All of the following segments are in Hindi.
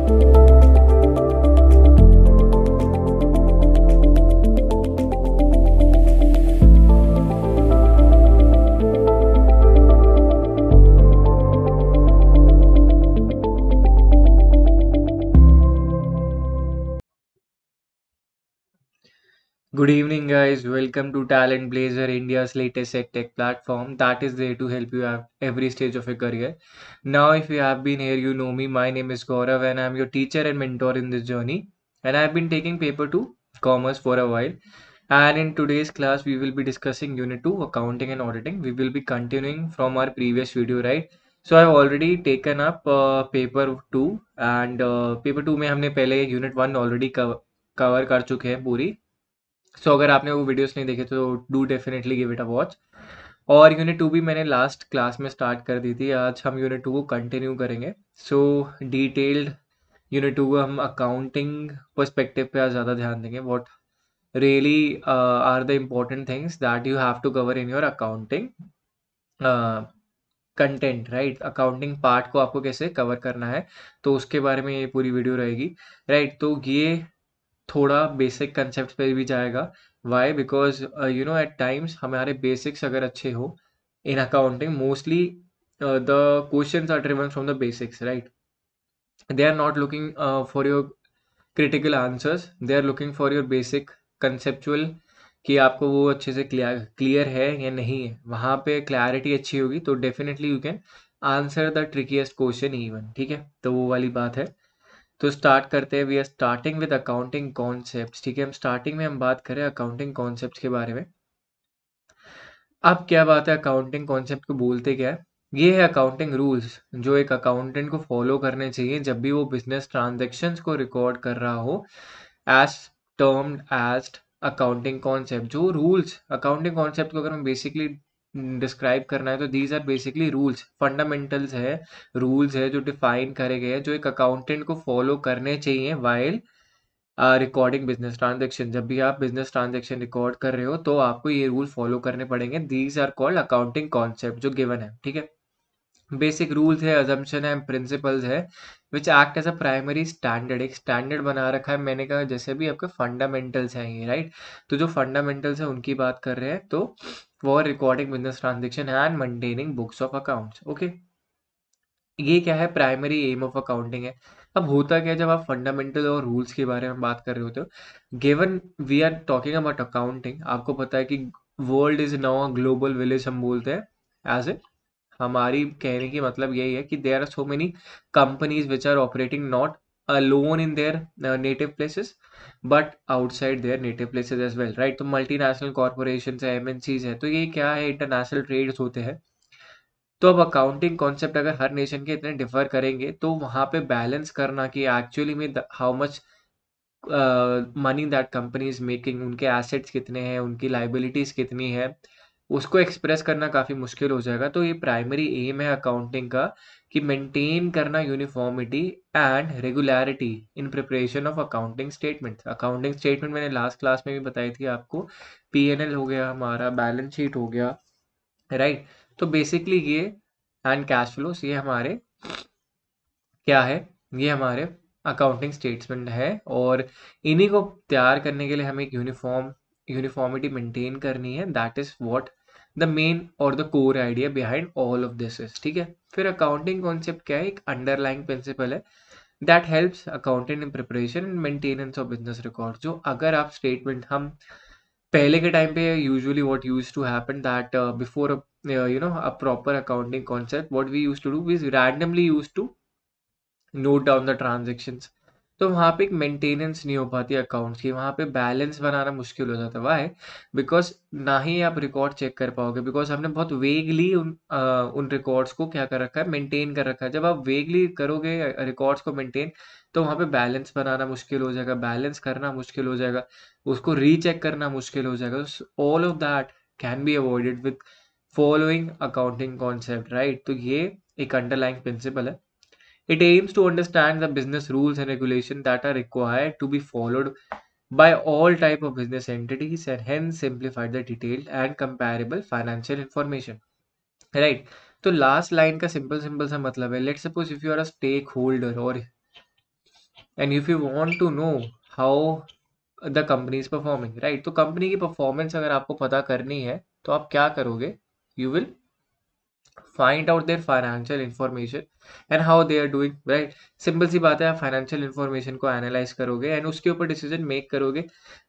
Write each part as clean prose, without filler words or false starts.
Good evening, guys. Welcome to Talent Blazer, India's latest tech platform that is there to help you at every stage of your career. Now, if you have been here, you know me. My name is Gaurav, and I'm your teacher and mentor in this journey. And I've been taking paper 2 commerce for a while. And in today's class, we will be discussing Unit 2 accounting and auditing. We will be continuing from our previous video, right? So I've already taken up paper 2 and paper 2 में हमने पहले Unit 1 ऑलरेडी कवर कर चुके हैं पूरी. सो अगर आपने वो वीडियोस नहीं देखे तो do definitely give it a watch. और यूनिट 2 भी मैंने लास्ट क्लास में स्टार्ट कर दी थी. आज हम यूनिट 2 को कंटिन्यू करेंगे. सो डिटेल्ड यूनिट 2 को हम अकाउंटिंग पर्सपेक्टिव पे आज ज़्यादा ध्यान देंगे. What really are the important things that you have to cover in your accounting content, right. Accounting part को आपको कैसे कवर करना है, तो उसके बारे में ये पूरी वीडियो रहेगी, राइट. तो ये थोड़ा बेसिक कंसेप्ट पे भी जाएगा. वाई? बिकॉज एट टाइम्स हमारे बेसिक्स अगर अच्छे हो in accounting, mostly the questions are driven from the basics, right. They are not looking for your critical answers, they are looking for your basic conceptual, कि आपको वो अच्छे से क्लियर है या नहीं है. वहाँ पे क्लैरिटी अच्छी होगी तो definitely you can answer the ट्रिकीएस्ट question even, ठीक है. तो वो वाली बात है. तो स्टार्ट करते हैं. We are starting with accounting concepts, ठीक है. हम स्टार्टिंग में हम बात करें अकाउंटिंग कॉन्सेप्ट्स के बारे में. अब क्या बात है, अकाउंटिंग कॉन्सेप्ट को बोलते क्या है? ये है अकाउंटिंग रूल्स जो एक अकाउंटेंट को फॉलो करने चाहिए जब भी वो बिजनेस ट्रांजेक्शन्स को रिकॉर्ड कर रहा हो, as termed as accounting concept. जो रूल्स अकाउंटिंग कॉन्सेप्ट को अगर हम बेसिकली डिस्क्राइब करना है तो these are basically rules, fundamentals है, रूल्स है जो डिफाइन करे गए हैं, जो एक अकाउंटेंट को फॉलो करने चाहिए वाइल रिकॉर्डिंग बिजनेस ट्रांजेक्शन. जब भी आप बिजनेस ट्रांजेक्शन रिकॉर्ड कर रहे हो तो आपको ये रूल फॉलो करने पड़ेंगे. These are called accounting concept जो गिवन है, ठीक है. बेसिक रूल्स है, अजम्पशन है, प्रिंसिपल्स है, which act as a primary standard. एक स्टैंडर्ड बना रखा है. मैंने कहा जैसे भी आपके फंडामेंटल्स हैं ये, राइट. तो जो फंडामेंटल्स है उनकी बात कर रहे हैं, तो for recording business transaction and maintaining books of accounts, okay. ये क्या है, प्राइमरी एम ऑफ अकाउंटिंग है. अब होता क्या है, जब आप फंडामेंटल और रूल्स के बारे में बात कर रहे होते हो, given we are talking about accounting, आपको पता है कि world is now global village हम बोलते हैं. एज ए हमारी कहने की मतलब यही है कि there are so many companies which are operating not alone in their native places but outside their native places as well, right. तो मल्टीनेशनल कॉर्पोरेशन है, एमएनसीज है, तो ये क्या है, इंटरनेशनल ट्रेड्स होते हैं. तो अब अकाउंटिंग कॉन्सेप्ट अगर हर नेशन के इतने डिफर करेंगे तो वहाँ पे बैलेंस करना कि एक्चुअली में how much money that company is making, उनके एसेट्स कितने हैं, उनकी लाइबिलिटीज कितनी है, उसको एक्सप्रेस करना काफ़ी मुश्किल हो जाएगा. तो ये प्राइमरी एम है अकाउंटिंग का, कि मेंटेन करना uniformity and regularity in preparation of accounting statement. Accounting statement मैंने लास्ट क्लास में भी बताई थी आपको. पीएनएल हो गया हमारा, बैलेंस शीट हो गया, राइट. तो बेसिकली ये एंड कैश फ्लोस, ये हमारे क्या है, ये हमारे अकाउंटिंग स्टेटमेंट है. और इन्हीं को तैयार करने के लिए हमें एक यूनिफॉर्मिटी मेंटेन करनी है. That is what the main और the core idea behind all of this is, ठीक है. फिर अकाउंटिंग कॉन्सेप्ट क्या है, एक अंडरलाइंग प्रिंसिपल है that helps accountant in preparation and maintenance of business record. जो अगर आप स्टेटमेंट, हम पहले के टाइम पे usually what used to happen that before a proper accounting concept, what we used to do is randomly used to note down the transactions. तो वहाँ पे एक मेंटेनेंस नहीं हो पाती अकाउंट्स की, वहाँ पे बैलेंस बनाना मुश्किल हो जाता है. वाई? बिकॉज ना ही आप रिकॉर्ड चेक कर पाओगे, बिकॉज हमने बहुत वेगली उन रिकॉर्ड्स को क्या कर रखा है, मेंटेन कर रखा है. जब आप वेगली करोगे रिकॉर्ड्स को मेंटेन, तो वहाँ पे बैलेंस बनाना मुश्किल हो जाएगा, बैलेंस करना मुश्किल हो जाएगा, उसको रीचेक करना मुश्किल हो जाएगा. All of that can be avoided with following accounting concept, right. तो ये एक अंडरलाइंग प्रिंसिपल है. It aims to understand the business rules and regulations that are required to be followed by all type of business entities and hence simplify the detailed and comparable financial information. Right? तो लास्ट लाइन का सिंपल सिंपल सा मतलब है, let's suppose if you are a stakeholder, और and if you want to know how the company is performing, right, तो कंपनी की परफॉर्मेंस अगर आपको पता करनी है तो आप क्या करोगे, you will find out their financial information and how they are doing, right. Simple सी बात है, आप फाइनेंशियल इंफॉर्मेशन को एनालाइज करोगे एंड उसके ऊपर डिसीजन मेक करोगे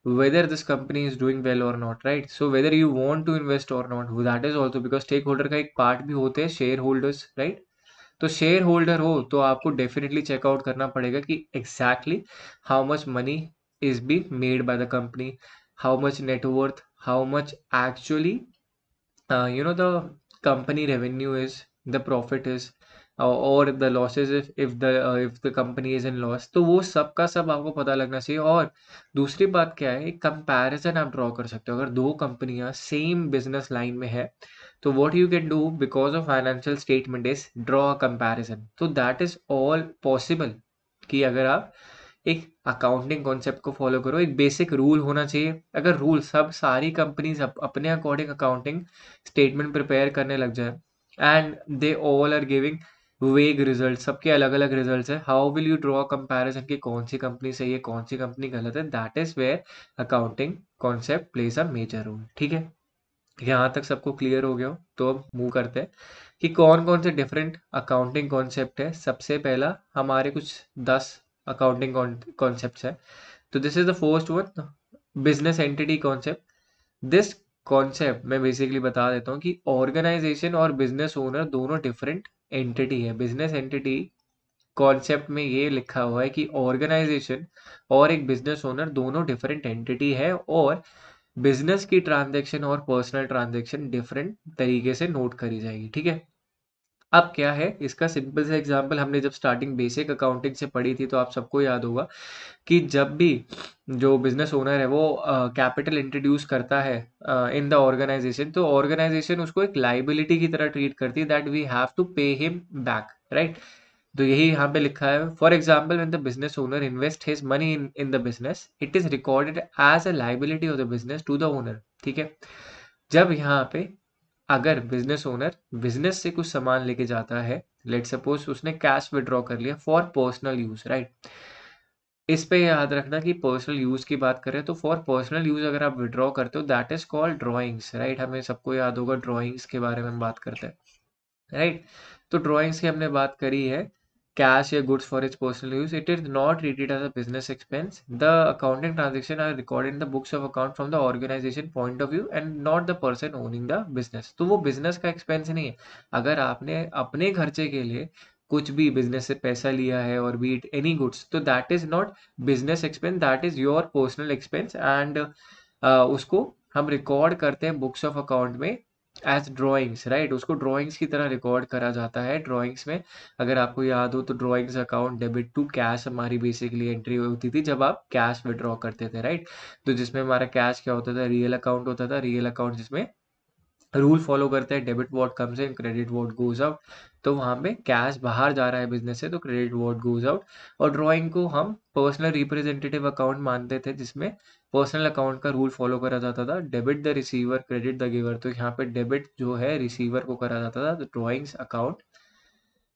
whether this company is doing well और not, right. So whether you want to invest और not, that is also because stakeholder का एक पार्ट भी होते हैं शेयर होल्डर्स, राइट। तो शेयर होल्डर हो तो आपको डेफिनेटली चेकआउट करना पड़ेगा कि exactly how much money is be made by the company, how much net worth, how much actually the company revenue is, the profit is, or the losses if the company is in loss, तो वो सब का सब आपको पता लगना चाहिए। और दूसरी बात क्या है, एक कंपैरिजन आप ड्रॉ कर सकते हो। अगर दो कंपनियां सेम बिजनेस लाइन में है तो what you can do because of financial statement is draw a comparison. तो दैट इज ऑल पॉसिबल कि अगर आप एक अकाउंटिंग कॉन्सेप्ट को फॉलो करो, एक बेसिक रूल होना चाहिए। अगर रूल सब सारी कंपनीज अपने अकॉर्डिंग अकाउंटिंग स्टेटमेंट प्रिपेयर करने लग जाए and they all are giving vague result, सबके अलग अलग रिजल्ट्स है, how will you draw comparison कि कौन सी कंपनी सही है कौन सी कंपनी गलत है। That is where accounting concept plays a major role. ठीक है, यहाँ तक सबको क्लियर हो गया हो तो अब मूव करते हैं कि कौन कौन से डिफरेंट अकाउंटिंग कॉन्सेप्ट है। सबसे पहला हमारे कुछ 10 अकाउंटिंग कॉन्सेप्ट्स है। तो this is the first one, business entity concept. This concept मैं बेसिकली बता देता हूँ कि ऑर्गेनाइजेशन और बिजनेस ओनर दोनों डिफरेंट एंटिटी है। बिजनेस एंटिटी कॉन्सेप्ट में ये लिखा हुआ है कि ऑर्गेनाइजेशन और एक बिजनेस ओनर दोनों डिफरेंट एंटिटी है और बिजनेस की ट्रांजैक्शन और पर्सनल ट्रांजैक्शन डिफरेंट तरीके से नोट करी जाएगी। ठीक है, अब क्या है इसका सिंपल सा एग्जांपल, हमने जब स्टार्टिंग बेसिक अकाउंटिंग से पढ़ी थी तो आप सबको याद होगा कि जब भी जो बिजनेस ओनर है वो कैपिटल इंट्रोड्यूस करता है इन द ऑर्गेनाइजेशन, तो ऑर्गेनाइजेशन उसको एक लाइबिलिटी की तरह ट्रीट करती है that we have to pay him back, right. तो यही यहाँ पे लिखा है, for example when the business owner invest his money in the business it is recorded as a liability of the business to the owner. ठीक है, जब यहाँ पे अगर बिजनेस ओनर बिजनेस से कुछ सामान लेके जाता है, लेट सपोज उसने कैश विड्रॉ कर लिया फॉर पर्सनल यूज, राइट। इस पे याद रखना कि पर्सनल यूज की बात करें तो फॉर पर्सनल यूज अगर आप विड्रॉ करते हो that is called drawings, right. हमें सबको याद होगा ड्रॉइंग्स के बारे में हम बात करते हैं, राइट। तो ड्राइंग्स की हमने बात करी है, कैश या goods for its personal use it is not treated as a business expense. The accounting transaction are recorded in the books of account from the organization point of view and not the person owning the business. तो वो बिजनेस का एक्सपेंस नहीं है। अगर आपने अपने खर्चे के लिए कुछ भी बिजनेस से पैसा लिया है और बी इट एनी गुड्स, तो that is not business expense, that is your personal expense and उसको हम रिकॉर्ड करते हैं बुक्स ऑफ अकाउंट में एज ड्राइंग्स, राइट। उसको ड्राइंग्स की तरह रिकॉर्ड करा जाता है। ड्राइंग्स में अगर आपको याद हो तो drawings account debit to cash हमारी बेसिकली एंट्री होती थी जब आप कैश विड्रॉ करते थे, राइट। तो जिसमें हमारा कैश क्या होता था, रियल अकाउंट होता था। रियल अकाउंट जिसमें रूल फॉलो करते हैं, debit what comes in credit what goes out. तो वहां पे कैश बाहर जा रहा है बिजनेस से तो क्रेडिट वॉट गोज आउट। और ड्राइंग को हम पर्सनल रिप्रेजेंटेटिव अकाउंट मानते थे जिसमें पर्सनल अकाउंट का रूल फॉलो करा जाता था, debit the receiver credit the giver. तो यहाँ पे डेबिट जो है रिसीवर को करा जाता था, तो drawings account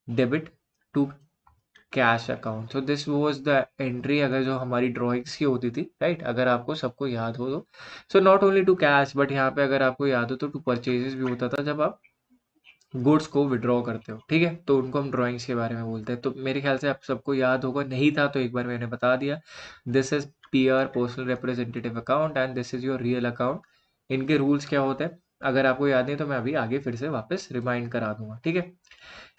debit to cash account. So this was the entry अगर जो हमारी ड्राइंग्स की होती थी, राइट। अगर आपको सबको याद हो तो so not only to cash but यहाँ पे अगर आपको याद हो तो टू परचेजेस भी होता था जब आप गुड्स को विड्रॉ करते हो। ठीक है, तो उनको हम ड्राइंग्स के बारे में बोलते हैं। तो मेरे ख्याल से आप सबको याद होगा, नहीं था तो एक बार मैंने बता दिया। This is PR personal representative account and this is your real account. इनके रूल्स क्या होते हैं अगर आपको याद नहीं तो मैं अभी आगे फिर से वापस रिमाइंड करा दूंगा। ठीक है,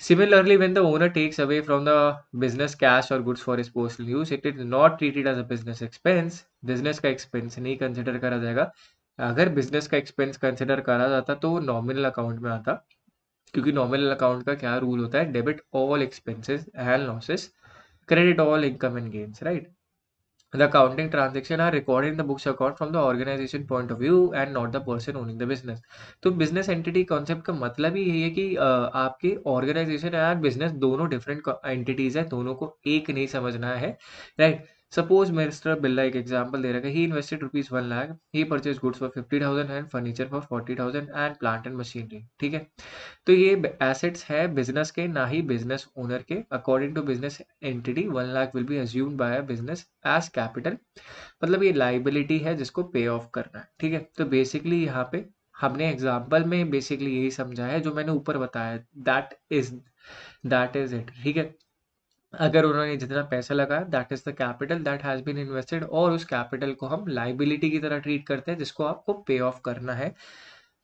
similarly when the owner takes away from the business cash और goods for his personal use it is not treated as a business expense. Business का एक्सपेंस नहीं कंसिडर करा जाएगा। अगर बिजनेस का एक्सपेंस कंसिडर करा जाता तो वो नॉमिनल अकाउंट में आता, क्योंकि नॉमिनल अकाउंट का क्या रूल होता है, debit all expenses and losses credit all income and gains, right. The accounting transaction are recorded in the books account from the organization point of view and not the person owning the business। तो बिजनेस एंटिटी कॉन्सेप्ट का मतलब ही यही है कि आपके ऑर्गेनाइजेशन और बिजनेस दोनों डिफरेंट एंटिटीज है, दोनों को एक नहीं समझना है, राइट। सपोज मिस्टर बिरला एक एग्जांपल दे रखा है, he invested ₹1,00,000, he purchase goods for 50,000 and furniture for 40,000 and plant and machinery, ठीक है। तो ये एसेट्स है बिजनेस के, ना ही बिजनेस ओनर के। According to business entity 1,00,000 will be assumed by a business as capital, मतलब ये लाइबिलिटी है जिसको पे ऑफ करना है, ठीक है। तो बेसिकली यहाँ पे हमने एग्जाम्पल में बेसिकली यही समझा है जो मैंने ऊपर बताया, दैट इज इट, ठीक है। अगर उन्होंने जितना पैसा लगाया, that is the capital that has been invested, और उस कैपिटल को हम लाइबिलिटी की तरह ट्रीट करते हैं जिसको आपको पे ऑफ करना है।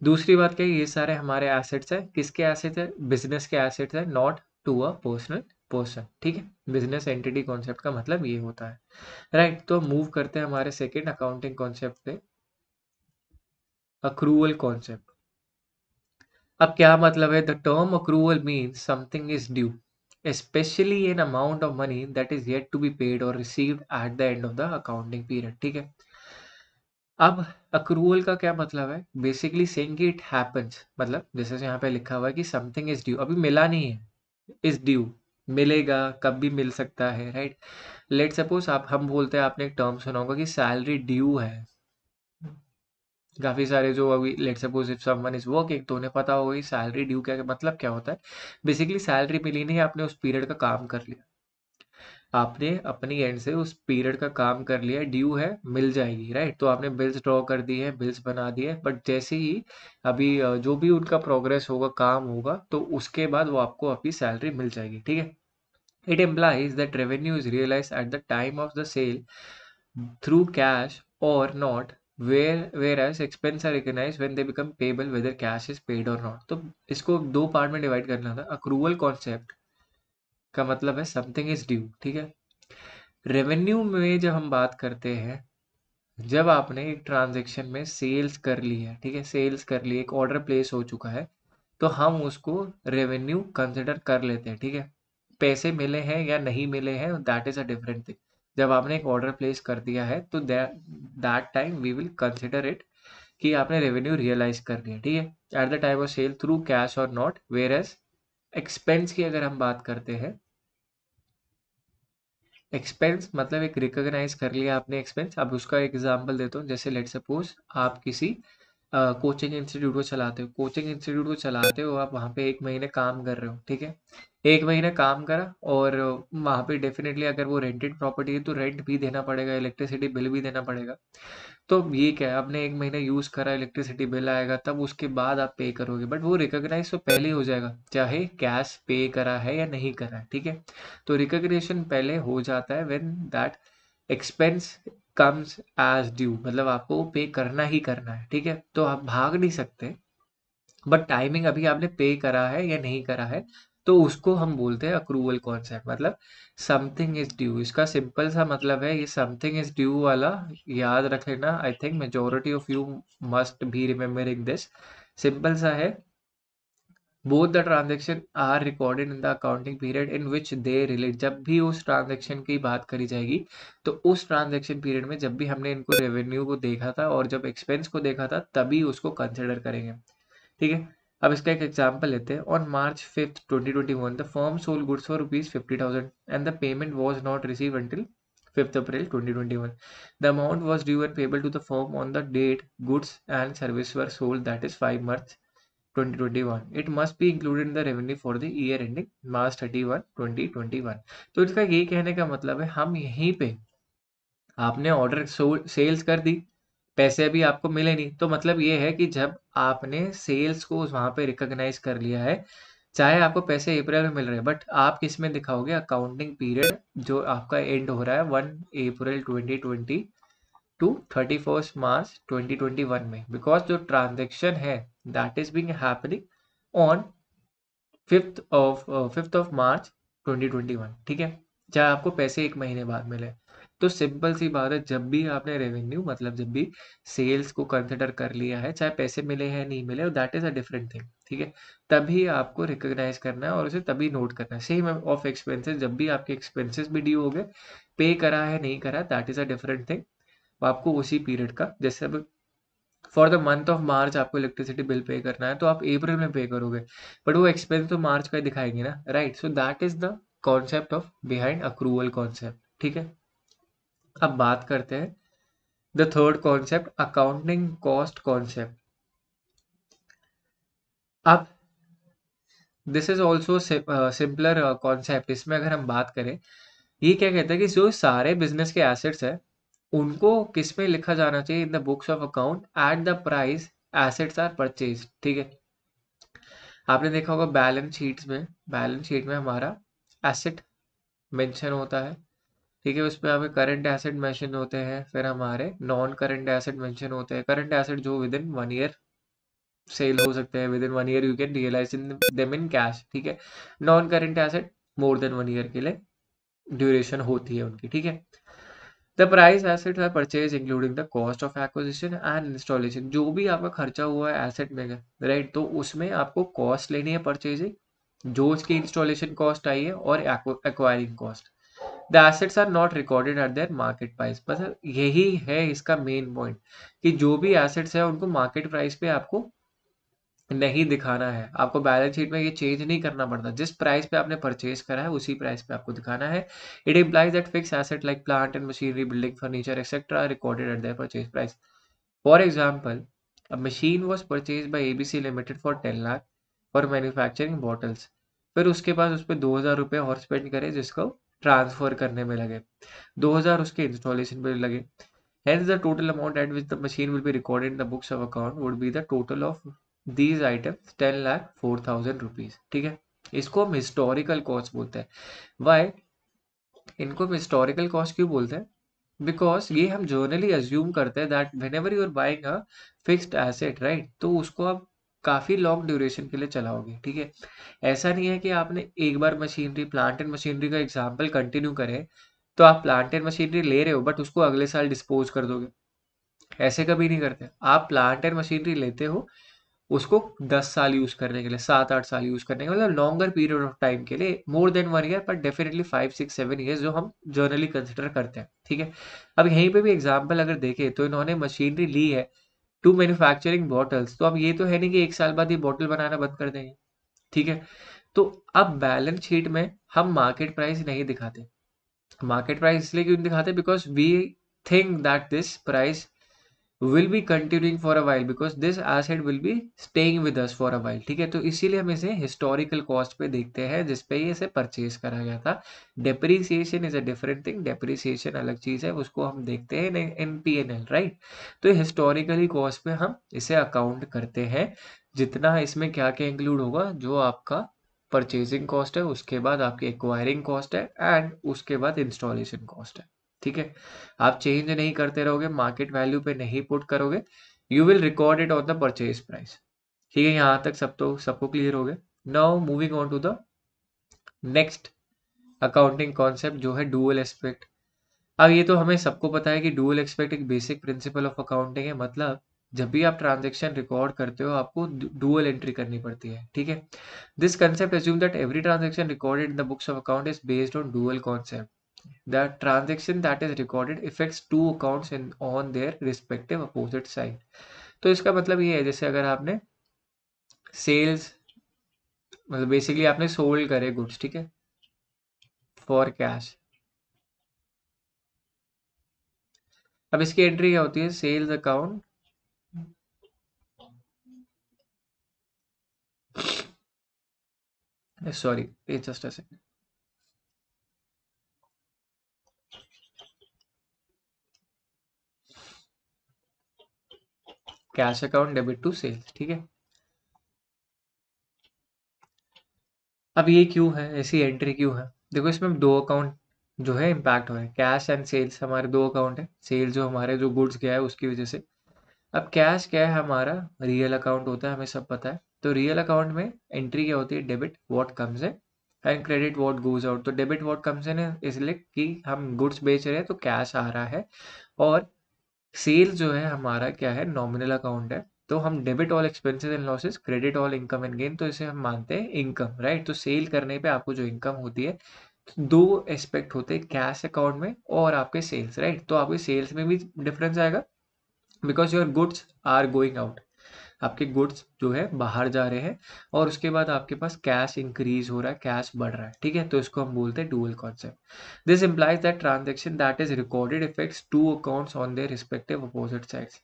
दूसरी बात क्या है, ये सारे हमारे एसेट्स है, किसके एसेट्स है, बिजनेस के एसेट्स है, not to a personal person, ठीक है। बिजनेस एंटिटी कॉन्सेप्ट का मतलब ये होता है, राइट। तो मूव करते हैं हमारे सेकेंड अकाउंटिंग कॉन्सेप्ट पे, अक्रूवल कॉन्सेप्ट। अब क्या मतलब है, the term accrual means something is due, especially an amount of money that is yet to be paid or received at the end of the accounting period, ठीक है। अब अक्रूवल का क्या मतलब है, बेसिकली सेइंग इट हैपेंस, मतलब जैसे यहाँ पे लिखा हुआ है कि समथिंग इज ड्यू, अभी मिला नहीं है, इज ड्यू, मिलेगा, कब भी मिल सकता है, राइट। लेट सपोज आप, हम बोलते हैं, आपने एक टर्म सुना होगा कि सैलरी ड्यू है। काफी सारे जो अभी let suppose if someone is working, तो उन्हें पता होगा कि सैलरी ड्यू क्या मतलब क्या होता है। बेसिकली सैलरी मिली नहीं, आपने उस पीरियड का काम कर लिया, आपने अपनी एंड से उस पीरियड का काम कर लिया, ड्यू है, मिल जाएगी, राइट। तो आपने बिल्स ड्रॉ कर दी है, बिल्स बना दिए, बट जैसे ही अभी जो भी उनका प्रोग्रेस होगा, काम होगा, तो उसके बाद वो आपको आपकी सैलरी मिल जाएगी, ठीक है। It implies that revenue is realized at the time of the sale through cash or not, whereas expense are recognized when they become payable whether cash is paid or not। तो इसको दो पार्ट में डिवाइड करना था। अक्रूवल कॉन्सेप्ट का मतलब है समथिंग इज ड्यू, ठीक है। रेवेन्यू में जब हम बात करते हैं, जब आपने एक ट्रांजेक्शन में सेल्स कर ली है, ठीक है, सेल्स कर ली, एक ऑर्डर प्लेस हो चुका है, तो हम उसको रेवेन्यू कंसिडर कर लेते हैं, ठीक है। पैसे मिले हैं या नहीं मिले हैं, that is a different thing. जब आपने एक ऑर्डर प्लेस कर दिया है, तो that time we will consider it कि आपने रेवेन्यू रियलाइज कर लिया, ठीक है, at the time of sale through cash और नॉट। वेयर एज एक्सपेंस की अगर हम बात करते हैं, एक्सपेंस मतलब एक रिकॉग्नाइज कर लिया आपने एक्सपेंस। अब उसका एग्जांपल देता हूँ, जैसे लेट सपोज आप किसी कोचिंग इंस्टीट्यूट को चलाते हो, कोचिंग इंस्टीट्यूट को चलाते हो, आप वहाँ पे 1 महीने काम कर रहे हो, ठीक है। 1 महीने काम करा, और वहाँ पे डेफिनेटली अगर वो रेंटेड प्रॉपर्टी है तो रेंट भी देना पड़ेगा, इलेक्ट्रिसिटी बिल भी देना पड़ेगा। तो ये क्या है, आपने 1 महीना यूज करा, इलेक्ट्रिसिटी बिल आएगा, तब उसके बाद आप पे करोगे, बट वो रिकॉग्नाइज तो पहले ही हो जाएगा, चाहे कैश पे करा है या नहीं करा है, ठीक है। तो रिकॉग्निशन पहले हो जाता है when that expense comes as due, मतलब आपको पे करना ही करना है, ठीक है। तो आप भाग नहीं सकते, बट टाइमिंग अभी आपने पे करा है या नहीं करा है, तो उसको हम बोलते हैं अक्रूवल कॉन्सेप्ट, मतलब समथिंग इज ड्यू। इसका सिंपल सा मतलब है, ये समथिंग इज ड्यू वाला याद रख लेना। I think majority of you must be remembering this. Simple सा है, both the transaction are recorded in the accounting period in which they relate. जब भी उस ट्रांजेक्शन की बात करी जाएगी, तो उस ट्रांजेक्शन पीरियड में जब भी हमने इनको रेवेन्यू को देखा था और जब एक्सपेंस को देखा था, तभी उसको कंसिडर करेंगे, ठीक है। अब इसका एक एग्जांपल लेते हैं। On March 5th 2021 the firm sold goods for ₹50,000 and the payment was not receive until 5th April 2021। The amount was due and payable to the firm on the date goods and service were sold, that is 5 March 2021। It must be included in the revenue for the year ending March 31 2021। तो इसका ये कहने का मतलब है, हम यहीं पे, आपने ऑर्डर सेल्स कर दी, पैसे अभी आपको मिले नहीं, तो मतलब ये है कि जब आपने सेल्स को वहां पे रिकॉग्नाइज कर लिया है, चाहे आपको पैसे अप्रैल में मिल रहे हैं, बट आप किस में दिखाओगे, अकाउंटिंग पीरियड जो आपका एंड हो रहा है 1 अप्रैल 2020 टू 31 मार्च 2021 में, बिकॉज जो ट्रांजेक्शन है that is being happening on 5th of March 2021, ठीक है, चाहे आपको पैसे 1 महीने बाद मिले। तो सिंपल सी बात है, जब भी आपने रेवेन्यू मतलब जब भी सेल्स को कंसिडर कर लिया है, चाहे पैसे मिले हैं नहीं मिले, that is a different thing, ठीक है। तभी आपको रिकॉग्नाइज करना है और उसे तभी नोट करना है। सेम ऑफ एक्सपेंसेस, जब भी आपके एक्सपेंसेस भी ड्यू हो गए, पे करा है नहीं करा, that is a different thing. आपको उसी पीरियड का, जैसे अब for the month of March आपको इलेक्ट्रिसिटी बिल पे करना है, तो आप अप्रैल में पे करोगे, बट वो एक्सपेंस तो मार्च का ही दिखाएंगे ना, right. So that is the concept of behind accrual concept, ठीक है। अब बात करते हैं the third concept, accounting cost concept. अब this is also simpler concept. इसमें अगर हम बात करें, ये क्या कहता है कि जो सारे बिजनेस के एसेट्स है उनको किस में लिखा जाना चाहिए, in the books of account at the price assets are purchase. ठीक है, आपने देखा होगा बैलेंस शीट में हमारा एसेट मेंशन होता है। ठीक है, उसमें हमें करंट एसेट मेंशन होते हैं, फिर हमारे नॉन करंट एसेट मेंशन होते हैं। करंट एसेट जो विद इन 1 ईयर सेल हो सकते हैं, within 1 year you can realise in them in cash. ठीक है, non current asset more than 1 year के लिए ड्यूरेशन होती है उनकी। ठीक है, द प्राइस एसेट है purchase including the cost of acquisition and installation. जो भी आपका खर्चा हुआ है एसेट में, राइट, तो उसमें आपको कॉस्ट लेनी है परचेजिंग, जो उसकी इंस्टॉलेशन कॉस्ट आई है, और acquiring cost. The assets are not recorded at their market price. मतलब यही है इसका मेन पॉइंट, कि जो भी एसेट्स है उनको मार्केट प्राइस पे आपको नहीं दिखाना है। आपको बैलेंस शीट में ये चेंज नहीं करना पड़ता, जिस प्राइस पे आपने परचेज करा है उसी प्राइस पे आपको दिखाना है। It implies that fix asset like plant and machinery, building, furniture etcetera recorded at there purchase price. For example, a machine was purchase by ABC limited for 10 lakh for manufacturing bottles. फिर उसके बाद उस पर 2,000 रुपये और स्पेंड करे, जिसको ट्रांसफर करने में लगे, 2,000 उसके इंस्टॉलेशन पे लगे। Hence, the total amount at which the machine will be recorded in the books of account would be the total of these items 10,04,000 rupees। ठीक है, इसको हम हिस्टोरिकल कॉस्ट बोलते हैं। वाई इनको हम हिस्टोरिकल कॉस्ट क्यों बोलते हैं? बिकॉज ये हम जर्नली अज्यूम करते हैं that whenever you are buying a fixed asset, right, तो उसको आप काफ़ी लॉन्ग ड्यूरेशन के लिए चलाओगे। ठीक है, ऐसा नहीं है कि आपने एक बार मशीनरी, प्लांट एंड मशीनरी का एग्जाम्पल कंटिन्यू करें, तो आप प्लांट एंड मशीनरी ले रहे हो बट उसको अगले साल डिस्पोज कर दोगे। ऐसे कभी नहीं करते। आप प्लांट एंड मशीनरी लेते हो उसको 10 साल यूज करने के लिए, 7-8 साल यूज करने के लिए, मतलब लॉन्गर पीरियड ऑफ टाइम के लिए, मोर than 1 year, but definitely 5-6-7 years जो हम जनरली कंसिडर करते हैं। ठीक है, अब यहीं पे भी एग्जाम्पल अगर देखें तो इन्होंने मशीनरी ली है टू मैन्युफैक्चरिंग बॉटल्स, तो अब ये तो है नहीं कि 1 साल बाद ये बॉटल बनाना बंद कर देंगे। ठीक है, तो अब बैलेंस शीट में हम मार्केट प्राइस नहीं दिखाते। मार्केट प्राइस इसलिए क्यों नहीं दिखाते? Because we think that this price will be continuing for a while because this asset will be staying with us for a while। ठीक है, तो इसीलिए हम इसे हिस्टोरिकल कॉस्ट पे देखते हैं जिसपे ये इसे परचेज करा गया था। Depreciation is a different thing, depreciation अलग चीज है, उसको हम देखते हैं इन P&L, राइट। तो हिस्टोरिकली कॉस्ट पे हम इसे अकाउंट करते हैं। जितना इसमें क्या क्या इंक्लूड होगा, जो आपका परचेजिंग कॉस्ट है, उसके बाद आपकी एक्वायरिंग कॉस्ट है, एंड उसके बाद इंस्टॉलेशन कॉस्ट है। ठीक है, आप चेंज नहीं करते रहोगे, मार्केट वैल्यू पे नहीं पुट करोगे, you will record it on the purchase price. ठीक है, यहाँ तक सबको क्लियर हो गया। Now moving on to the next accounting concept, जो है डुअल एस्पेक्ट। अब ये तो हमें सबको पता है कि डुअल एस्पेक्ट एक बेसिक प्रिंसिपल ऑफ अकाउंटिंग है। मतलब जब भी आप ट्रांजेक्शन रिकॉर्ड करते हो आपको डुअल एंट्री करनी पड़ती है। ठीक है, this concept assume that every transaction recorded in the books of account is based on dual concept. The transaction that is recorded affects two accounts on their respective opposite side। तो इसका मतलब ये है, जैसे अगर आपने सेल्स, मतलब बेसिकली आपने सोल्ड करे गुड्स, ठीक है, फॉर कैश। अब इसकी एंट्री क्या होती है? Sales account, sorry just a second, cash account debit to sales. ठीक है, अब ये क्यों है, ऐसी एंट्री क्यों है? देखो, इसमें दो अकाउंट जो है इम्पैक्ट हो रहे हैं, कैश एंड सेल्स। हमारे दो अकाउंट है, सेल जो हमारे जो गुड्स गया है उसकी वजह से। अब कैश क्या है? हमारा रियल अकाउंट होता है, हमें सब पता है। तो रियल अकाउंट में एंट्री क्या होती है? Debit what comes in and credit what goes out. तो डेबिट व्हाट कम्स इन है इसलिए कि हम गुड्स बेच रहे हैं तो कैश आ रहा है, और सेल जो है हमारा क्या है? नॉमिनल अकाउंट है। तो हम debit all expenses and losses, credit all income and gain, तो इसे हम मानते हैं इनकम, राइट। तो सेल करने पे आपको जो इनकम होती है, दो एस्पेक्ट होते हैं कैश अकाउंट में और आपके सेल्स, राइट। तो आपके सेल्स में भी डिफरेंस आएगा because your goods are going out. आपके गुड्स जो है बाहर जा रहे हैं और उसके बाद आपके पास कैश इंक्रीज हो रहा है, कैश बढ़ रहा है, ठीक है। तो इसको हम बोलते हैं dual concept. This implies that transaction that is recorded effects two accounts on their respective opposite sides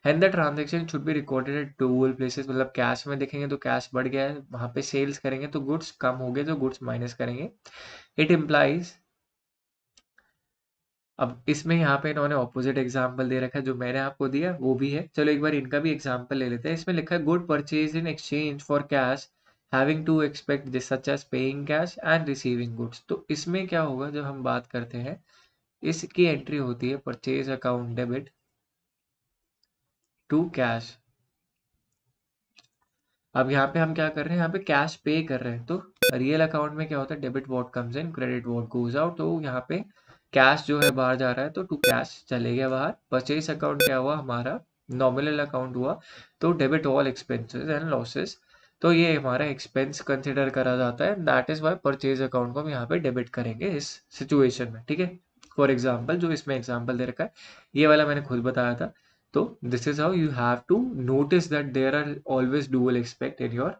and the transaction should be recorded at dual places. मतलब कैश में देखेंगे तो कैश बढ़ गया है, वहां पे सेल्स करेंगे तो गुड्स कम हो गए तो गुड्स माइनस करेंगे। इट इम्प्लाइज, अब इसमें यहाँ पे इन्होंने ऑपोजिट एग्जाम्पल दे रखा है, जो मैंने आपको दिया वो भी है। चलो एक बार इनका भी एग्जाम्पल ले लेते हैं। इसमें लिखा है good purchase in exchange for cash having to expect this such as paying cash and receiving goods. तो इसमें क्या होगा जब हम बात करते हैं, इसकी एंट्री होती है purchase account debit to cash. अब यहाँ पे हम क्या कर रहे हैं, यहाँ पे कैश पे कर रहे हैं। तो रियल अकाउंट में क्या होता है, debit what comes in, credit what goes out. तो यहाँ पे कैश जो है बाहर जा रहा है तो टू कैश चले गया बाहर। परचेज अकाउंट क्या हुआ हमारा, नॉमिनल अकाउंट हुआ, तो debit all expenses and losses. तो ये हमारा एक्सपेंस कंसिडर करा जाता है, that is why purchase account को हम यहाँ पे डेबिट करेंगे इस सिचुएशन में, ठीक है। फॉर एग्जाम्पल जो इसमें एग्जाम्पल दे रखा है, ये वाला मैंने खुद बताया था। तो this is how you have to notice that there are always dual aspect in your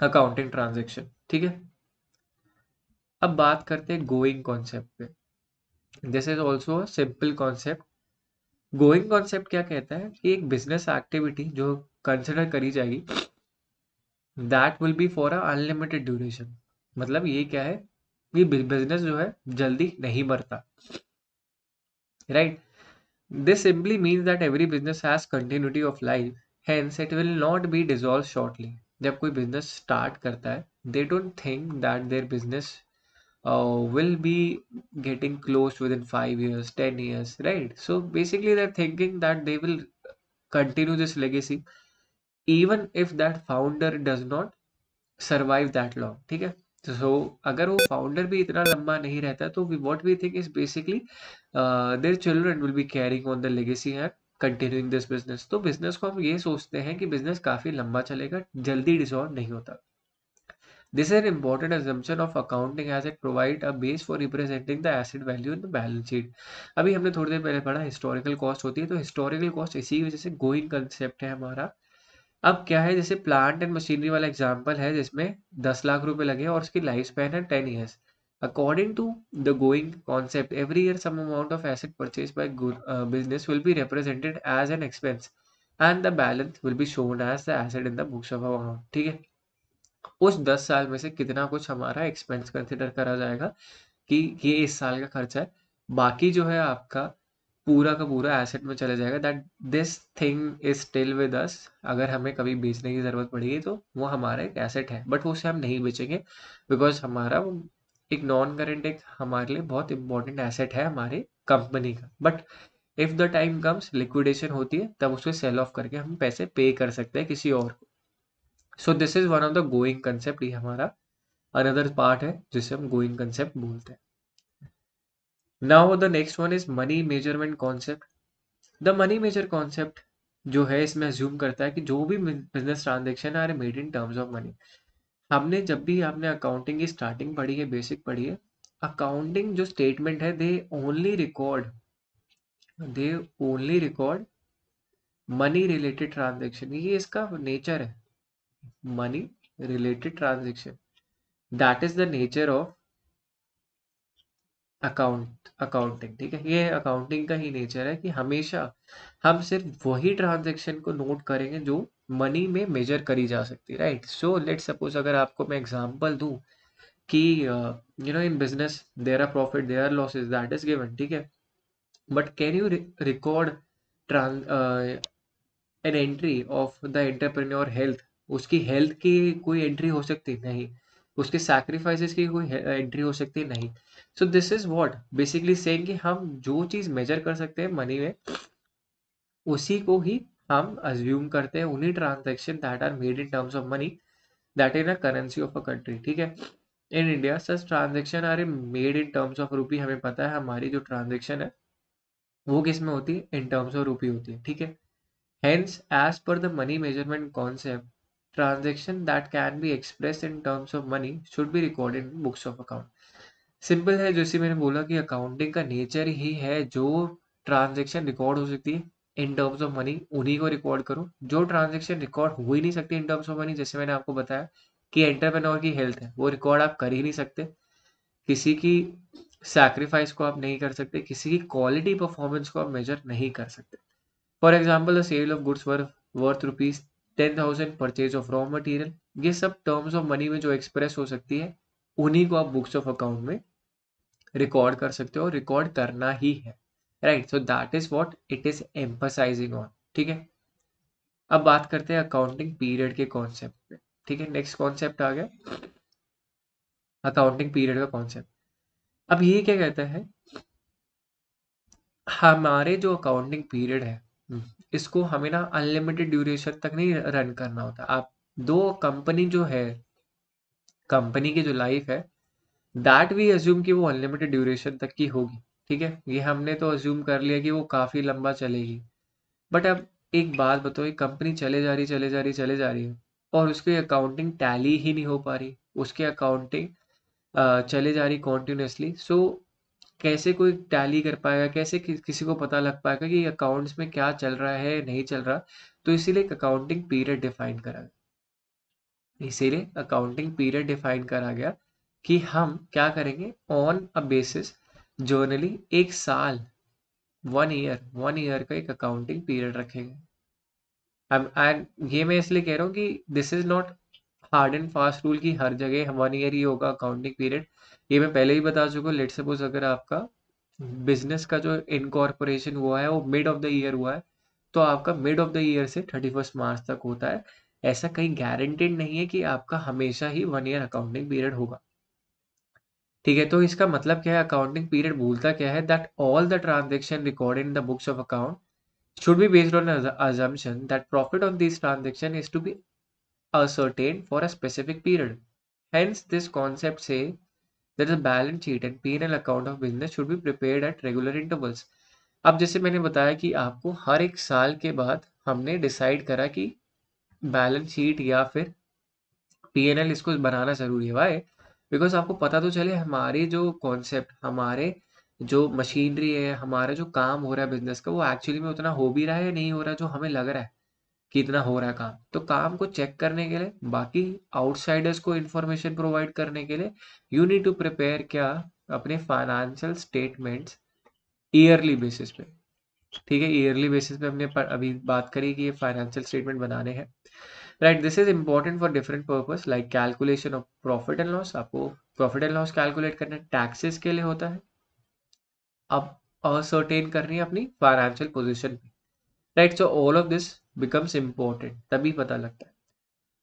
accounting transaction, ठीक है। अब बात करते हैं गोइंग कॉन्सेप्ट पे। This is also simple concept. Going concept क्या कहता है कि एक बिजनेस एक्टिविटी जो कंसिडर करी जाएगी that will be for a unlimited duration. मतलब ये क्या है, ये बिजनेस जो है जल्दी नहीं मरता, right. This simply means that every business has continuity of life, hence it will not be dissolved shortly. जब कोई business start करता है, they don't think that their business will be getting closed within 5 years, 10 years, right? So basically, they're thinking that they will continue this legacy even if that founder does not survive that long, ठीक है। सो अगर वो फाउंडर भी इतना लंबा नहीं रहता तो what we think is basically their children will be carrying on the legacy and continuing this business. तो बिजनेस को हम ये सोचते हैं कि बिजनेस काफी लंबा चलेगा, जल्दी डिसॉल्व नहीं होता। This is an important assumption of accounting as it provide a base for representing the asset value in the balance sheet। अभी हमने थोड़ी देर पहले पढ़ा हिस्टोरिकल कॉस्ट होती है, तो हिस्टोरिकल कॉस्ट इसी वजह से गोइंग कंसेप्ट है हमारा। अब क्या है, जैसे प्लांट एंड मशीनरी वाला एग्जांपल है जिसमें 10 लाख रुपए लगे और उसकी लाइफ स्पैन है 10 years। According to the going concept every year some amount of asset purchase by business will be represented as an expense and the balance will be shown as the asset in the books of account, ठीक है। उस 10 साल में से कितना कुछ हमारा एक्सपेंस कंसिडर करा जाएगा कि ये इस साल का खर्चा है, बाकी जो है आपका पूरा का पूरा एसेट में चला जाएगा। That this thing is still with us. अगर हमें कभी बेचने की ज़रूरत पड़ेगी तो वो हमारा एक एसेट है, बट वो उसे हम नहीं बेचेंगे बिकॉज हमारा वो एक नॉन करेंट, एक हमारे लिए बहुत इंपॉर्टेंट एसेट है हमारी कंपनी का। But if the time comes liquidation होती है तब उसे सेल ऑफ करके हम पैसे पे कर सकते हैं किसी और को। So this is one of the going concept, ये हमारा अनदर पार्ट है जिसे हम गोइंग कंसेप्ट बोलते हैं। Now the next one is money measurement concept. The money measure concept जो है इसमें अज्यूम करता है कि जो भी business transaction are made in terms of money. हमने जब भी आपने अकाउंटिंग की स्टार्टिंग पढ़ी है, बेसिक पढ़ी है, अकाउंटिंग जो स्टेटमेंट है they only record money related transaction. ये इसका नेचर है, money related transaction, that is the nature of accounting, ठीक है। ये अकाउंटिंग का ही नेचर है कि हमेशा हम सिर्फ वही ट्रांजेक्शन को नोट करेंगे जो मनी में मेजर करी जा सकती है, राइट। सो लेट सपोज अगर आपको मैं एग्जांपल दूं कि in business there are profit there are losses, that is given, ठीक है। But can you record trans an entry of the entrepreneur health? उसकी हेल्थ की कोई एंट्री हो सकती नहीं, उसके सैक्रिफाइसेस की कोई एंट्री हो सकती नहीं। So this is what basically saying कि हम जो चीज मेजर कर सकते हैं मनी में, उसी को ही हम अज्यूम करते हैं, उन्हीं transaction that are made in terms of money that in a currency of a country, ठीक है। In India such transaction are made in terms of rupee. हमें पता है हमारी जो ट्रांजेक्शन है वो किस में होती है, इन टर्म्स ऑफ रूपी होती है, ठीक है। Hence, as per the money measurement concept, transaction that can be expressed in terms of money should be recorded in books of account। Simple है, जैसे मैंने बोला कि अकाउंटिंग का नेचर ही है जो ट्रांजेक्शन रिकॉर्ड हो सकती है इन टर्म्स ऑफ मनी उन्हीं को रिकॉर्ड करो। जो ट्रांजेक्शन रिकॉर्ड हो ही नहीं सकती इन टर्म्स ऑफ मनी, जैसे मैंने आपको बताया कि एंटरप्रेन्योर की हेल्थ है, वो रिकॉर्ड आप कर ही नहीं सकते। किसी की सैक्रिफाइस को आप नहीं कर सकते, किसी की क्वालिटी परफॉर्मेंस को आप मेजर नहीं कर सकते। For example the sale of goods worth rupees 10,000, purchase of raw material, ये सब टर्म्स ऑफ मनी में जो एक्सप्रेस हो सकती है उन्हीं को आप बुक्स ऑफ अकाउंट में रिकॉर्ड कर सकते हो, रिकॉर्ड करना ही है, right. So that is what it is emphasising on, ठीक है। अब बात करते हैं अकाउंटिंग पीरियड के कॉन्सेप्ट पे, ठीक है। नेक्स्ट कॉन्सेप्ट आ गया अकाउंटिंग पीरियड का कॉन्सेप्ट। अब ये क्या कहता है, हमारे जो अकाउंटिंग पीरियड है, इसको हमें ना अनलिमिटेड ड्यूरेशन तक नहीं रन करना होता। आप दो कंपनी जो है, कंपनी की जो लाइफ है, दैट वी अज्यूम कि वो अनलिमिटेड ड्यूरेशन तक की होगी, ठीक है। ये हमने तो अज्यूम कर लिया कि वो काफ़ी लंबा चलेगी। बट अब एक बात बताओ, एक कंपनी चले जा रही चले जा रही चले जा रही है और उसकी अकाउंटिंग टैली ही नहीं हो पा रही, उसकी अकाउंटिंग चले जा रही कॉन्टिन्यूसली। सो कैसे कोई टैली कर पाएगा, कैसे किसी को पता लग पाएगा कि अकाउंट्स में क्या चल रहा है नहीं चल रहा। तो इसीलिए एक अकाउंटिंग पीरियड डिफाइन करा गया, इसीलिए अकाउंटिंग पीरियड डिफाइन करा गया कि हम क्या करेंगे ऑन अ बेसिस जर्नली एक साल, 1 ईयर का एक अकाउंटिंग पीरियड रखेंगे। अब एंड ये मैं इसलिए कह रहा हूँ कि this is not hard and fast rule की हर जगह 1 ईयर ही होगा अकाउंटिंग पीरियड। ये मैं पहले ही बता चुका हूँ। लेट सपोज अगर आपका बिजनेस का जो इनकॉर्पोरेशन हुआ है वो मिड ऑफ द ईयर हुआ है, तो आपका मिड ऑफ द ईयर से 31 मार्च तक होता है। ऐसा कहीं गारंटेड नहीं है कि आपका हमेशा ही 1 ईयर अकाउंटिंग पीरियड होगा, ठीक है। तो इसका मतलब क्या है, अकाउंटिंग पीरियड बोलता क्या है, that all the transaction recorded in the books of account should be based on an assumption that profit on these transaction is to be ascertained for a specific period. Hence, this concept say that the balance sheet and P&L account of business should be prepared at regular intervals. अब जैसे मैंने बताया कि आपको हर एक साल के बाद हमने डिसाइड करा कि बैलेंस शीट या फिर P&L इसको बनाना जरूरी है। वाई? बिकॉज आपको पता तो चले हमारे जो कॉन्सेप्ट, हमारे जो मशीनरी है, हमारा जो काम हो रहा है बिजनेस का, वो एक्चुअली में उतना हो भी रहा है या नहीं हो रहा है जो हमें लग रहा है कि इतना हो रहा है काम। तो काम को चेक करने के लिए, बाकी आउटसाइडर्स को इन्फॉर्मेशन प्रोवाइड करने के लिए यू नीड टू प्रिपेयर क्या, अपने फाइनेंशियल स्टेटमेंट्स ईयरली बेसिस पे, ठीक है। ईयरली बेसिस पे हमने अभी बात करी कि ये फाइनेंशियल स्टेटमेंट बनाने हैं, right. This is important for different purpose like calculation of profit and loss. आपको प्रॉफिट एंड लॉस कैलकुलेट करना है, टैक्सेस के लिए होता है, अब असर्टेन करनी है अपनी फाइनेंशियल पोजीशन पे, right. So all of this becomes important, तभी पता लगता है।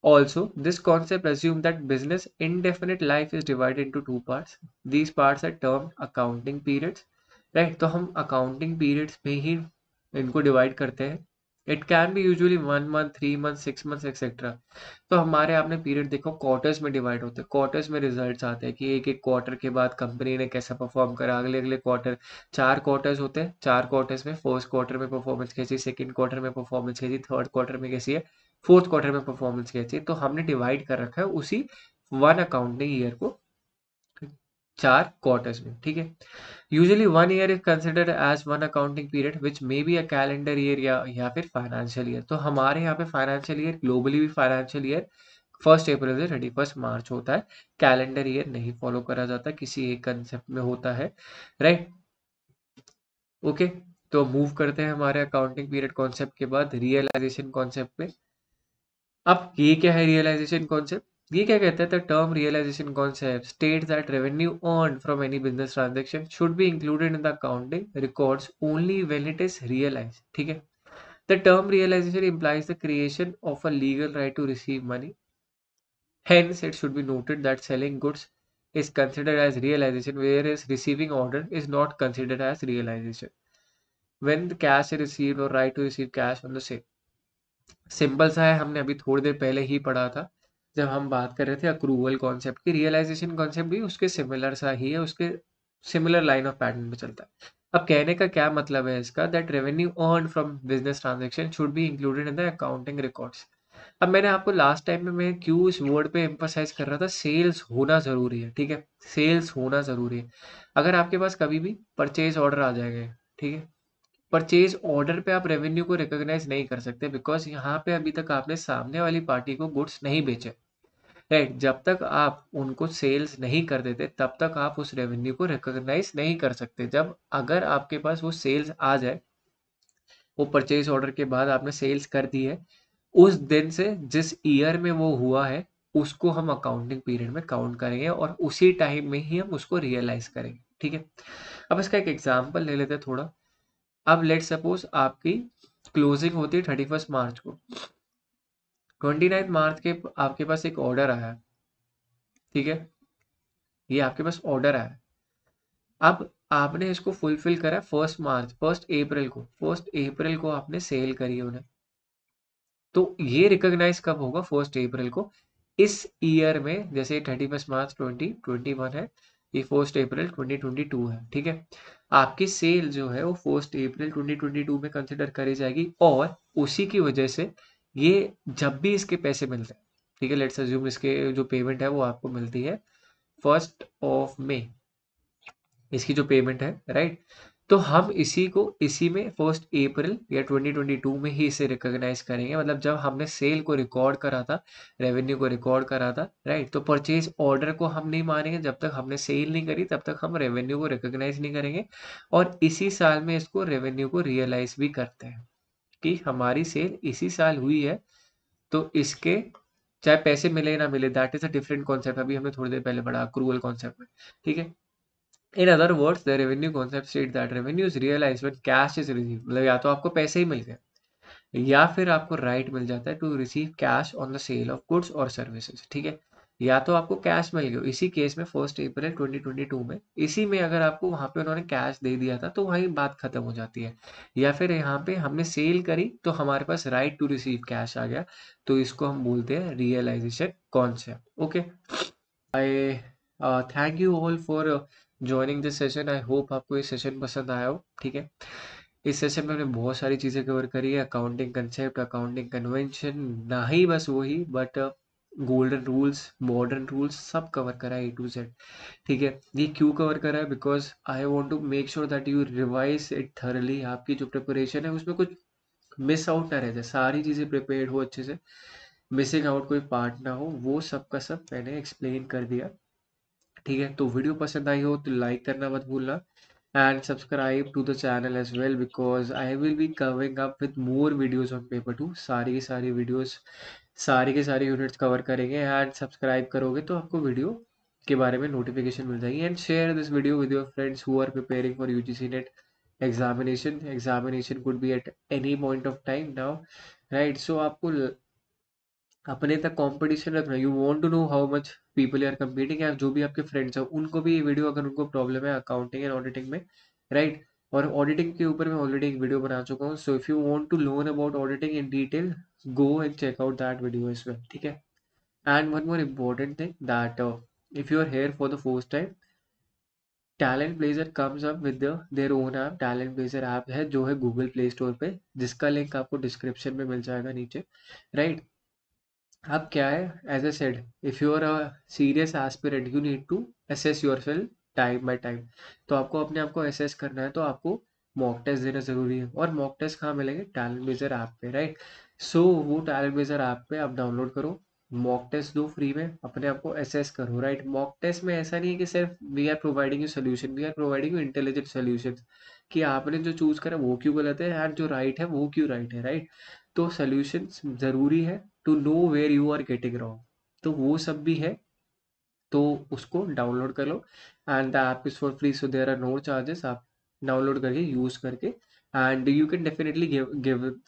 Also, this concept assumes that business indefinite life is divided into two parts. These parts are termed accounting periods. Right? तो हम accounting periods में ही इनको डिवाइड करते हैं। It can be usually 1 month, 3 month, 6 month etcetera. तो हमारे आपने पीरियड देखो क्वार्टर्स में डिवाइड होते हैं, क्वार्टर्स में रिजल्ट्स आते हैं कि एक एक क्वार्टर के बाद कंपनी ने कैसा परफॉर्म करा, अगले अगले क्वार्टर। 4 क्वार्टर्स होते हैं, 4 क्वार्टर्स में फर्स्ट क्वार्टर में परफॉर्मेंस कैसी, सेकंड क्वार्टर में परफॉर्मेंस कैसी, थर्ड क्वार्टर में कैसी है, फोर्थ क्वार्टर में परफॉर्मेंस कैसी है। तो हमने डिवाइड कर रखा है उसी वन अकाउंटिंग ईयर को 4 क्वार्टर्स में, ठीक है। Usually 1 year is considered as one accounting period which may be a calendar year या फिर फाइनेंशियल ईयर। तो हमारे यहाँ पे फाइनेंशियल ईयर, ग्लोबली भी फाइनेंशियल ईयर 1 अप्रैल से 31 मार्च होता है। कैलेंडर ईयर नहीं फॉलो करा जाता, किसी एक कंसेप्ट में होता है, राइट। ओके, तो मूव करते हैं हमारे अकाउंटिंग पीरियड कॉन्सेप्ट के बाद रियलाइजेशन कॉन्सेप्ट पे। अब ये क्या है रियलाइजेशन कॉन्सेप्ट? ये क्या कहता है, the term realisation concept states that revenue earned from any business transaction should be included in the accounting records only when it is realised, ठीक है। The term realisation implies the creation of a legal right to receive money. Hence, it should be noted that selling goods is considered as realization, whereas receiving order is not considered as realization. When the cash is received or right to receive cash on the sale. Simple सा है, हमने अभी थोड़ी देर पहले ही पढ़ा था जब हम बात कर रहे थे अक्रूवल कॉन्सेप्ट की। रियलाइजेशन कॉन्सेप्ट भी उसके सिमिलर सा ही है, उसके सिमिलर लाइन ऑफ पैटर्न पे चलता है। अब कहने का क्या मतलब है इसका, that revenue earn from business transaction should be included in the accounting records. अब मैंने आपको लास्ट टाइम में मैं क्यों इस वर्ड पे एम्फोसाइज कर रहा था, सेल्स होना जरूरी है, ठीक है। सेल्स होना जरूरी है। अगर आपके पास कभी भी परचेज ऑर्डर आ जाएगा, ठीक है, परचेज ऑर्डर पे आप रेवेन्यू को रिकॉग्नाइज नहीं कर सकते बिकॉज यहाँ पे अभी तक आपने सामने वाली पार्टी को गुड्स नहीं बेचे, राइट। जब तक आप उनको सेल्स नहीं कर देते तब तक आप उस रेवेन्यू को रिकॉग्नाइज नहीं कर सकते। जब अगर आपके पास वो सेल्स आ जाए, वो परचेज ऑर्डर के बाद आपने सेल्स कर दी है, उस दिन से जिस ईयर में वो हुआ है उसको हम अकाउंटिंग पीरियड में काउंट करेंगे और उसी टाइम में ही हम उसको रियलाइज करेंगे, ठीक है। अब इसका एक एग्जांपल ले लेते हैं थोड़ा। अब लेट सपोज आपकी क्लोजिंग होती है 31 मार्च को, 29 मार्च के आपके पास एक ऑर्डर आया है, ठीक है। ये आपके पास ऑर्डर आया है, अब आपने इसको फुलफिल करा 1 मार्च, 1 अप्रैल को आपने सेल करी है उन्हें। तो ये रिकॉग्नाइज कब होगा? 1 अप्रैल को। इस ईयर में जैसे 31 मार्च 2021 है, ये 1 अप्रैल 2022 है, ठीक है। आपकी सेल जो है वो 1 अप्रैल 2022 में कंसिडर करी जाएगी और उसी की वजह से ये जब भी इसके पैसे मिलते हैं, ठीक है, लेट्स अज्यूम इसके जो पेमेंट है वो आपको मिलती है 1 इसकी जो पेमेंट है, राइट। तो हम इसी में 1 अप्रैल या 2022 में ही इसे रिकॉग्नाइज करेंगे। मतलब जब हमने सेल को रिकॉर्ड करा था, रेवेन्यू को रिकॉर्ड करा था, राइट। तो परचेज ऑर्डर को हम नहीं मानेंगे, जब तक हमने सेल नहीं करी तब तक हम रेवेन्यू को रिकॉग्नाइज नहीं करेंगे। और इसी साल में इसको रेवेन्यू को रियलाइज भी करते हैं कि हमारी सेल इसी साल हुई है, तो इसके चाहे पैसे मिले ना मिले, that is a different concept. अभी हमने थोड़ी देर पहले पढ़ा अक्रूवल कॉन्सेप्ट में, ठीक है। In other words, the revenue concept states that revenue is realized when cash is received। मतलब या तो आपको पैसे ही मिल गए या फिर आपको राइट मिल जाता है to receive cash on the sale of goods और सर्विसेज, ठीक है। या तो आपको कैश मिल गया, इसी केस में 1 अप्रैल 2022 में इसी में अगर आपको वहां पे उन्होंने कैश दे दिया था तो वही बात खत्म हो जाती है। या फिर यहाँ पे हमने सेल करी तो हमारे पास राइट टू रिसीव कैश आ गया, तो इसको हम बोलते हैं realisation concept. Okay, I thank you all for joining this session. I hope आपको ये सेशन पसंद आया हो, ठीक है। इस सेशन में हमने बहुत सारी चीज़ें कवर करी है, अकाउंटिंग कंसेप्ट, अकाउंटिंग कन्वेंशन, ना ही बस वही but golden rules, modern rules, सब कवर करा है A to Z, ठीक है। ये क्यों कवर करा है? Because I want to make sure that you revise it thoroughly. आपकी जो प्रिपरेशन है उसमें कुछ मिस आउट ना रह जाए, सारी चीज़ें प्रिपेयर्ड हो अच्छे से, मिसिंग आउट कोई पार्ट ना हो, वो सब का सब मैंने एक्सप्लेन कर दिया, ठीक है। तो वीडियो पसंद आई हो तो लाइक करना मत भूलना and subscribe to the channel as well because I will be covering up with more videos on paper 2। सारी की सारी वीडियोस, सारी के सारी यूनिट्स कवर करेंगे एंड सब्सक्राइब करोगे तो आपको वीडियो के बारे में नोटिफिकेशन मिल जाएगी। And share this video with your friends who are preparing for UGC NET examination could be at any point of time now, right. सो आपको अपने तक कंपटीशन रखना, you want to know how much people are competing, या जो भी आपके फ्रेंड्स हैं उनको भी ये वीडियो, अगर उनको प्रॉब्लम है अकाउंटिंग एंड ऑडिटिंग में, राइट। और ऑडिटिंग के ऊपर मैं ऑलरेडी एक वीडियो बना चुका हूँ, so if you want to learn about auditing in detail go and check out that video as well, ठीक है। And one more important thing that if you are here for the first time, Talent Pleasure comes up with their own app. Talent Pleasure app है जो है गूगल प्ले स्टोर पे, जिसका लिंक आपको डिस्क्रिप्शन में मिल जाएगा नीचे, राइट। अब क्या है, as I said, if you are a serious aspirant you need to assess yourself time by time. तो आपको अपने आप को असेस करना है, तो आपको मॉक टेस्ट देना जरूरी है। और मॉक टेस्ट कहाँ मिलेंगे? टैलेंट बेजर ऐप पे, राइट। सो वो टैलेंट बेजर ऐप पे आप डाउनलोड करो, मॉक टेस्ट दो फ्री में, अपने आप को असेस करो, राइट। मॉक टेस्ट में ऐसा नहीं है कि सिर्फ we are providing you solution, we are providing you intelligent solution, कि आपने जो चूज करा वो क्यों गलत है एंड जो राइट है वो क्यों राइट है, राइट। तो सोल्यूशंस जरूरी है to know where you are getting wrong, तो वो सब भी है, तो उसको डाउनलोड कर लो। And the app is for free, so there are no charges. आप डाउनलोड करके यूज करके and you can definitely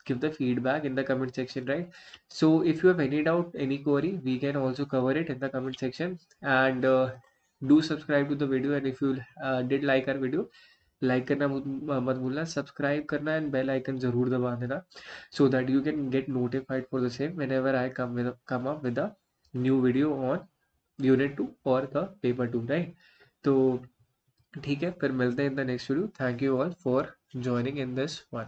give the feedback in the comment section, right? So if you have any doubt, any query, we can also cover it in the comment section. And do subscribe to the video, and if you did like our video, like करना मत भूलना, सब्सक्राइब करना एंड बेल आइकन जरूर दबा देना, so that you can get notified for the same whenever I come up with a new video on unit 2 और द पेपर 2, राइट। तो ठीक है, फिर मिलते हैं in the next video. Thank you all for joining in this one.